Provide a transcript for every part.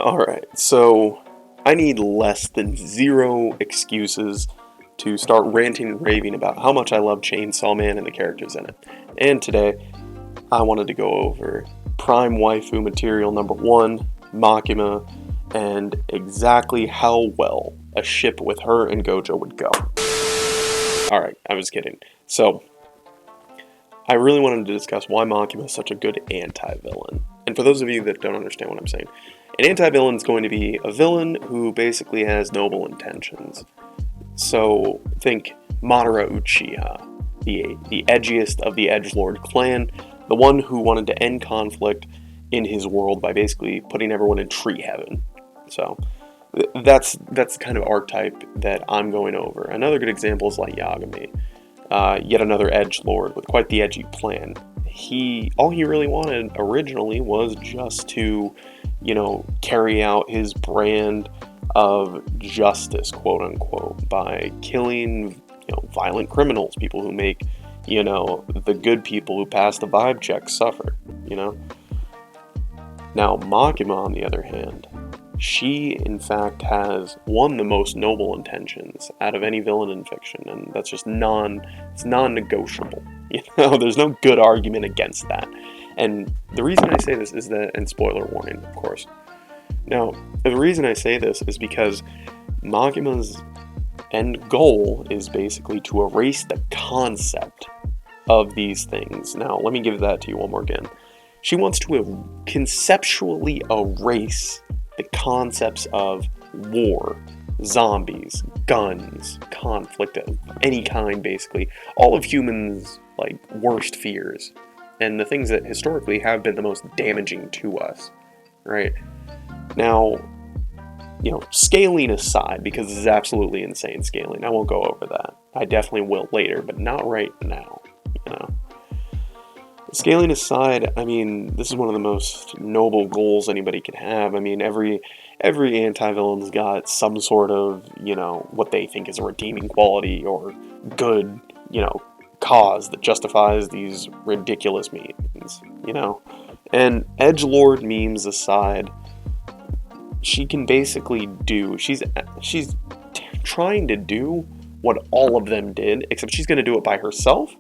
Alright, so I need less than 0 excuses to start ranting and raving about how much I love Chainsaw Man and the characters in it. And today, I wanted to go over prime waifu material number 1, Makima, and exactly how well a ship with her and Gojo would go. Alright, I was kidding. So, I really wanted to discuss why Makima is such a good anti-villain. And for those of you that don't understand what I'm saying, an anti-villain is going to be a villain who basically has noble intentions. So think Madara Uchiha, the edgiest of the Edgelord clan, the one who wanted to end conflict in his world by basically putting everyone in tree heaven. So that's the kind of archetype that I'm going over. Another good example is like Yagami, yet another edgelord with quite the edgy plan. All he really wanted originally was just to, carry out his brand of justice, quote unquote, by killing, violent criminals, people who make, the good people who pass the vibe check suffer, Now, Makima, on the other hand, she, in fact, has the most noble intentions out of any villain in fiction, and that's just it's non-negotiable. There's no good argument against that. And the reason I say this is that, and spoiler warning, of course. Now, the reason I say this is because Makima's end goal is basically to erase the concept of these things. Now, let me give that to you one more again. She wants to conceptually erase the concepts of war, zombies, guns, conflict of any kind, basically. All of humans' worst fears, and the things that historically have been the most damaging to us, right? Now, scaling aside, because this is absolutely insane scaling, I won't go over that. I definitely will later, but not right now, Scaling aside, this is one of the most noble goals anybody can have. Every anti-villain's got some sort of, what they think is a redeeming quality or good, cause that justifies these ridiculous means, And edgelord memes aside, she can basically she's trying to do what all of them did, except she's going to do it by herself,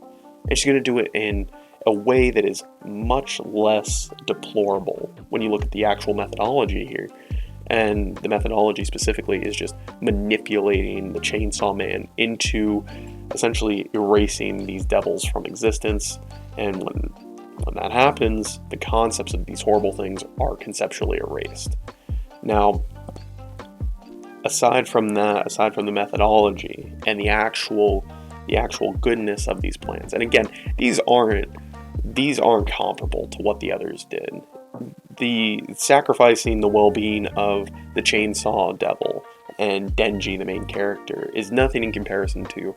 and she's going to do it in a way that is much less deplorable when you look at the actual methodology here. And the methodology specifically is just manipulating the Chainsaw Man into essentially erasing these devils from existence. And when that happens, the concepts of these horrible things are conceptually erased. Now, aside from the methodology and the actual goodness of these plans, and again, these aren't comparable to what the others did. The sacrificing the well-being of the Chainsaw Devil and Denji, the main character, is nothing in comparison to,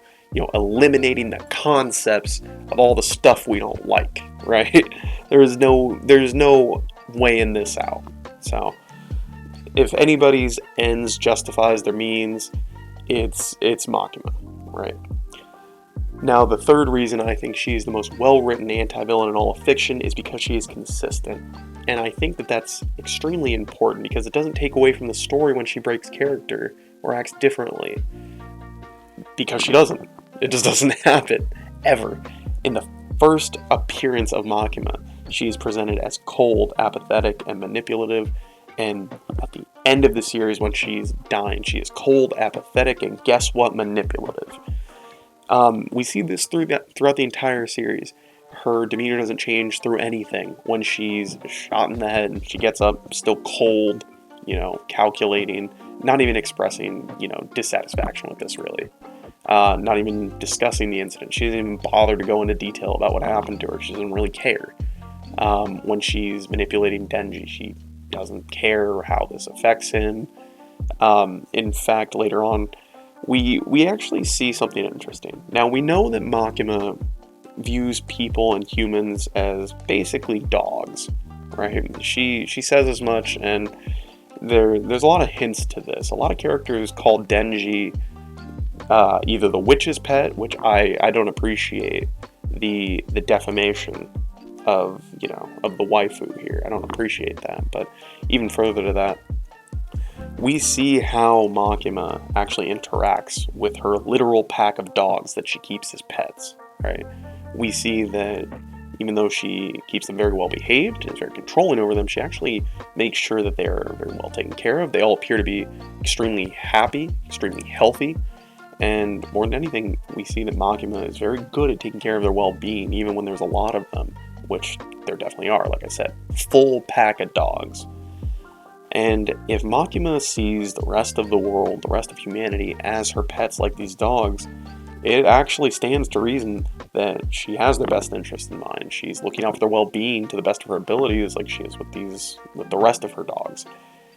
eliminating the concepts of all the stuff we don't like, right? There's no weighing this out. So, if anybody's ends justifies their means, it's Makima, right? Now, the third reason I think she's the most well-written anti-villain in all of fiction is because she is consistent. And I think that that's extremely important because it doesn't take away from the story when she breaks character or acts differently. Because she doesn't. It just doesn't happen, ever. In the first appearance of Makima, she is presented as cold, apathetic, and manipulative. And at the end of the series, when she's dying, she is cold, apathetic, and guess what? Manipulative. We see this throughout the entire series. Her demeanor doesn't change through anything. When she's shot in the head and she gets up, still cold, calculating, not even expressing, dissatisfaction with this, really. Not even discussing the incident. She doesn't even bother to go into detail about what happened to her. She doesn't really care. When she's manipulating Denji, she doesn't care how this affects him. In fact, later on, we actually see something interesting. Now, we know that Makima views people and humans as basically dogs, right? She says as much, and there's a lot of hints to this. A lot of characters call Denji either the witch's pet, which I don't appreciate the defamation of the waifu here. I don't appreciate that, but even further to that, we see how Makima actually interacts with her literal pack of dogs that she keeps as pets, right? We see that even though she keeps them very well behaved and is very controlling over them, she actually makes sure that they are very well taken care of. They all appear to be extremely happy, extremely healthy, and more than anything, we see that Makima is very good at taking care of their well-being, even when there's a lot of them, which there definitely are, like I said. Full pack of dogs. And if Makima sees the rest of the world, the rest of humanity, as her pets like these dogs, it actually stands to reason that she has their best interest in mind. She's looking out for their well-being to the best of her abilities, like she is with the rest of her dogs.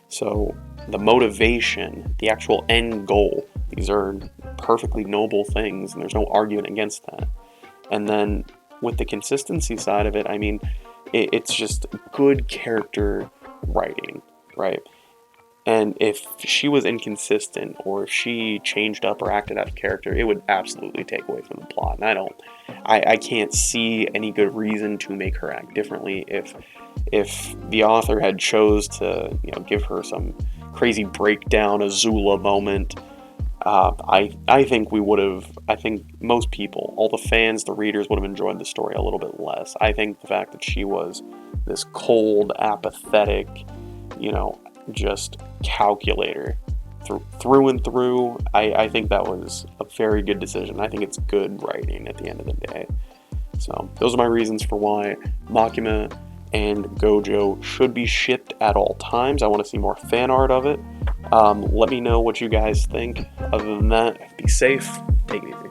So the motivation, the actual end goal, these are perfectly noble things, and there's no argument against that. And then with the consistency side of it, I mean, it's just good character writing, right? And if she was inconsistent, or if she changed up or acted out of character, it would absolutely take away from the plot. And I can't see any good reason to make her act differently. If the author had chose to, give her some crazy breakdown, Azula moment, I think we would have. I think most people, all the fans, the readers, would have enjoyed the story a little bit less. I think the fact that she was this cold, apathetic, just calculator through and through, I think that was a very good decision. I think it's good writing at the end of the day. So those are my reasons for why Makima and Gojo should be shipped at all times. I want to see more fan art of it. Let me know what you guys think. Other than that, be safe, take it easy.